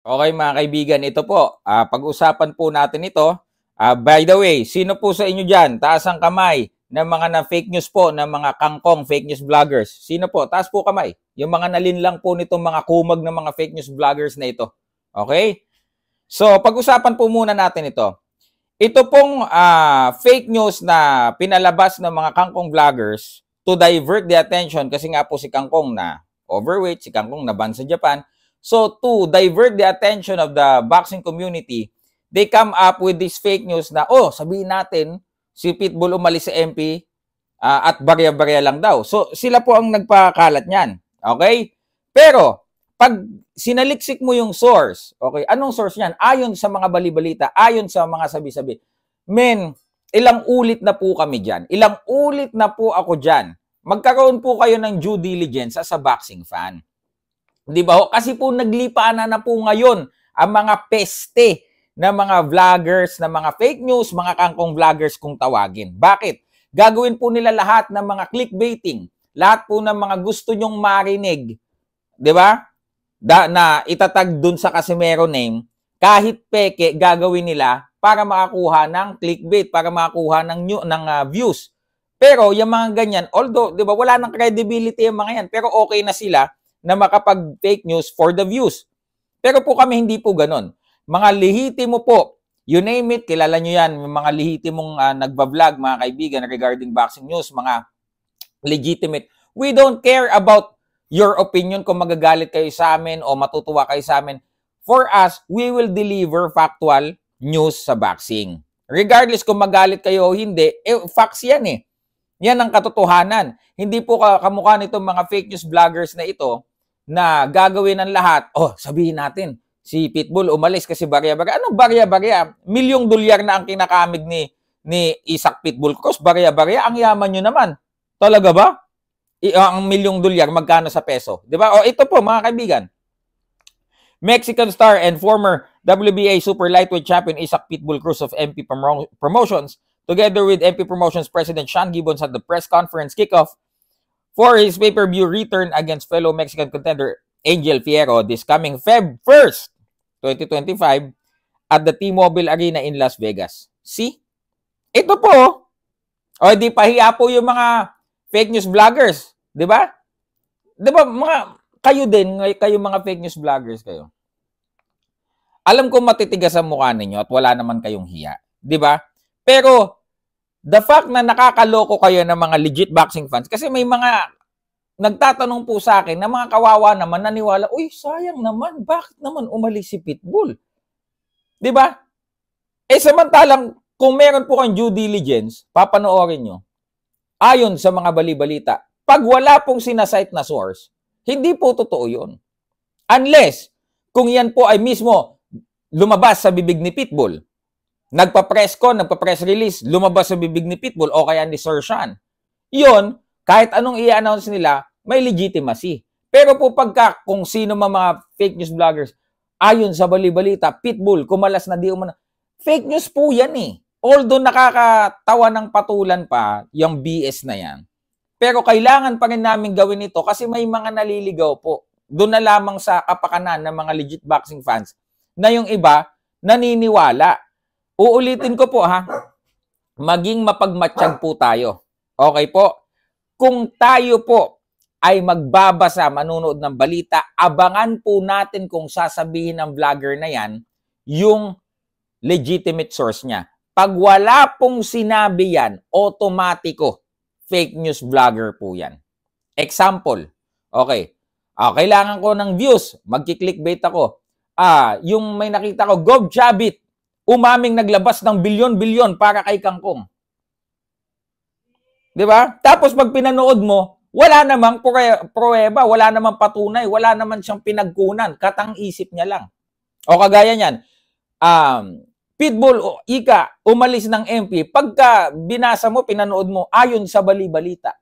Okay mga kaibigan, ito po, pag-usapan po natin ito. By the way, sino po sa inyo dyan, taas ang kamay ng mga na-fake news po, ng mga kangkong fake news vloggers? Sino po? Taas po kamay. Yung mga nalinlang po nitong mga kumag ng mga fake news vloggers na ito. Okay? So, pag-usapan po muna natin ito. Ito pong fake news na pinalabas ng mga kangkong vloggers to divert the attention kasi nga po si Kangkong na overweight, si Kangkong na ban sa Japan. So to divert the attention of the boxing community, they come up with this fake news na, sabihin natin, si Pitbull umalis sa MP at barya-barya lang daw. So sila po ang nagpakalat niyan. Okay? Pero, pag sinaliksik mo yung source, okay, anong source niyan? Ayon sa mga balibalita, ayon sa mga sabi-sabi. Men, ilang ulit na po kami dyan. Ilang ulit na po ako dyan. Magkaroon po kayo ng due diligence as a boxing fan. Di ba? Kasi po naglipaan na po ngayon ang mga peste na mga vloggers, na mga fake news, mga kangkong vloggers kung tawagin. Bakit? Gagawin po nila lahat ng mga clickbaiting. Lahat po ng mga gusto nyong marinig. Di ba? Na itatag dun sa Casimero name, kahit peke, gagawin nila para makakuha ng clickbait, para makakuha ng views. Pero yung mga ganyan, although, di ba, wala nang credibility yung mga yan, pero okay na sila na makapag-fake news for the views. Pero po kami hindi po ganon. Mga lehitimo po, you name it, kilala nyo yan, mga lehitimong nagbablog, mga kaibigan, regarding boxing news, mga legitimate. We don't care about your opinion kung magagalit kayo sa amin o matutuwa kayo sa amin. For us, we will deliver factual news sa boxing. Regardless kung magalit kayo o hindi, facts yan eh. Yan ang katotohanan. Hindi po kamukha nitong mga fake news vloggers na ito na gagawin ng lahat. Sabihin natin, si Pitbull umalis kasi barya-barya. Anong barya-barya? $1,000,000 na ang kinakamig ni Isaac Pitbull. Because barya-barya, ang yaman nyo naman. Talaga ba? Ang $1,000,000 magkano sa peso? Di ba? Ito po mga kaibigan. Mexican star and former WBA super lightweight champion Isaac Pitbull Cruz of MP Promotions, together with MP Promotions President Sean Gibbons at the press conference kickoff for his pay-per-view return against fellow Mexican contender Angel Fierro this coming Feb 1st, 2025 at the T-Mobile Arena in Las Vegas. See? Ito po. Di pahiya po yung mga fake news vloggers, 'di ba? 'Di ba kayo din, kayo mga fake news vloggers kayo. Alam ko matitigas ang mukha ninyo at wala naman kayong hiya, 'di ba? Pero the fact na nakakaloko kayo ng mga legit boxing fans kasi may mga nagtatanong po sa akin na mga kawawa naman naniwala, sayang naman, bakit naman umalis si Pitbull? 'Di ba? Samantalang kung meron po kayong due diligence, papanoorin nyo. Ayon sa mga balibalita, pag wala pong sinasite na source, hindi po totoo yun. Unless, kung yan po ay mismo lumabas sa bibig ni Pitbull, nagpa-press release, lumabas sa bibig ni Pitbull o kaya ni Sir Sean, yun, kahit anong i-announce nila, may legitimacy. Pero po pagka kung sino mga fake news vloggers, ayon sa balibalita, Pitbull, kumalas na di umano, fake news po yan eh. Although nakakatawa ng patulan pa yung BS na yan. Pero kailangan pa rin namin gawin ito kasi may mga naliligaw po. Doon na lamang sa kapakanan ng mga legit boxing fans na yung iba naniniwala. Uulitin ko po ha, maging mapagmatsyag po tayo. Okay po? Kung tayo po ay magbabasa, manunood ng balita, abangan po natin kung sasabihin ng vlogger na yan yung legitimate source niya. Pag wala pong sinabi yan, automatiko, fake news vlogger po yan. Example, okay, kailangan ko ng views, magki-clickbait ako. Yung may nakita ko, Gov Chabit, umaming naglabas ng bilyon-bilyon para kay Kangkong. Di ba? Tapos pag pinanood mo, wala namang pruweba, wala namang patunay, wala naman siyang pinagkunan, katang-isip niya lang. O kagaya niyan, Pitbull, umalis ng MP, pagka binasa mo, pinanood mo, ayon sa balibalita.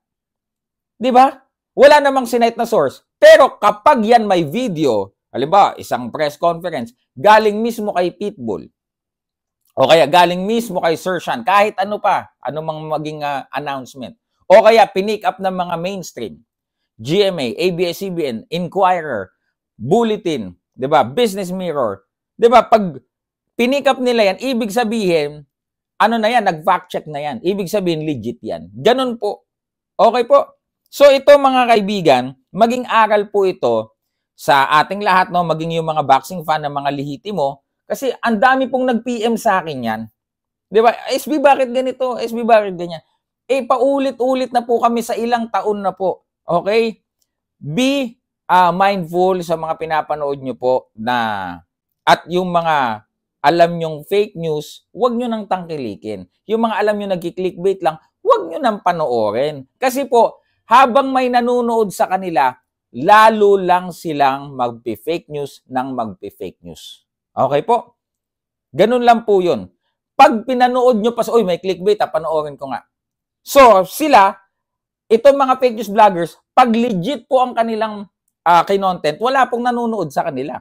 Di ba? Wala namang sinite na source. Pero kapag yan may video, halimbawa, isang press conference, galing mismo kay Pitbull, o kaya galing mismo kay Sir Sean, kahit ano pa, ano mang maging announcement, o kaya pinick up ng mga mainstream, GMA, ABS-CBN, Inquirer, Bulletin, 'Di ba? Business Mirror. 'Di ba? Pag pinikap nila yan, ibig sabihin, ano na yan, nag-fact check na yan. Ibig sabihin, legit yan. Ganun po. Okay po. So ito mga kaibigan, maging aral po ito sa ating lahat, no? Maging yung mga boxing fan ng mga lihitimo. Kasi ang dami pong nag-PM sa akin yan. 'Di ba? SB, bakit ganito? SB, bakit ganyan? Eh, paulit-ulit na po kami sa ilang taon na po. Okay? Be mindful sa mga pinapanood nyo po na at yung mga alam nyong fake news, huwag nyo nang tangkilikin. Yung mga alam nyo nag-clickbait lang, huwag nyo nang panoorin. Kasi po, habang may nanonood sa kanila, lalo lang silang magpi-fake news ng magpi-fake news. Okay po? Ganun lang po yun. Pag pinanood nyo pa, uy, may clickbait, panoorin ko nga. So, sila, itong mga fake news vloggers, pag legit po ang kanilang kinontent, wala pong nanonood sa kanila.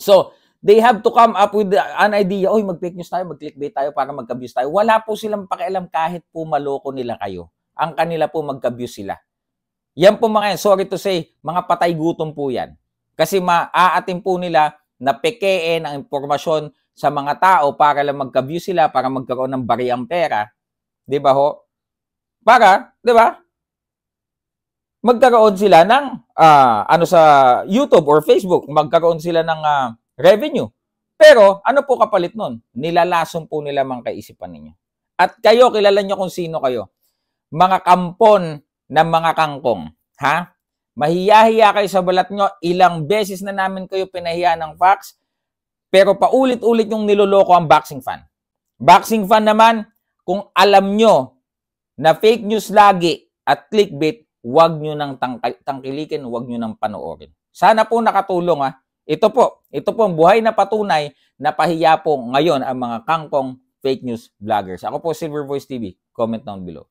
So, they have to come up with an idea, uy, mag-fake news tayo, mag-clickbait tayo para magka-views tayo. Wala po silang pakialam kahit po maloko nila kayo. Ang kanila po magka-views sila. Yan po mga yan, sorry to say, mga patay gutom po yan. Kasi maaatim po nila na pekein ang impormasyon sa mga tao para lang magka-view sila, para magkaroon ng bariang pera. Di ba ho? Para, di ba? Magkaroon sila ng sa YouTube or Facebook, magkaroon sila ng revenue. Pero ano po kapalit nun? Nilalason po nila mga kaisipan ninyo. At kayo, kilala nyo kung sino kayo. Mga kampon ng mga kangkong. Ha? Mahiya-hiya kayo sa balat nyo. Ilang beses na namin kayo pinahiya ng facts. Pero paulit-ulit yung niloloko ang boxing fan. Boxing fan naman, kung alam nyo na fake news lagi at clickbait, huwag nyo nang tangkilikin, huwag nyo nang panoorin. Sana po nakatulong ha. Ito po ang buhay na patunay na pahiya po ngayon ang mga kangkong fake news vloggers. Ako po, Silver Voice TV. Comment down below.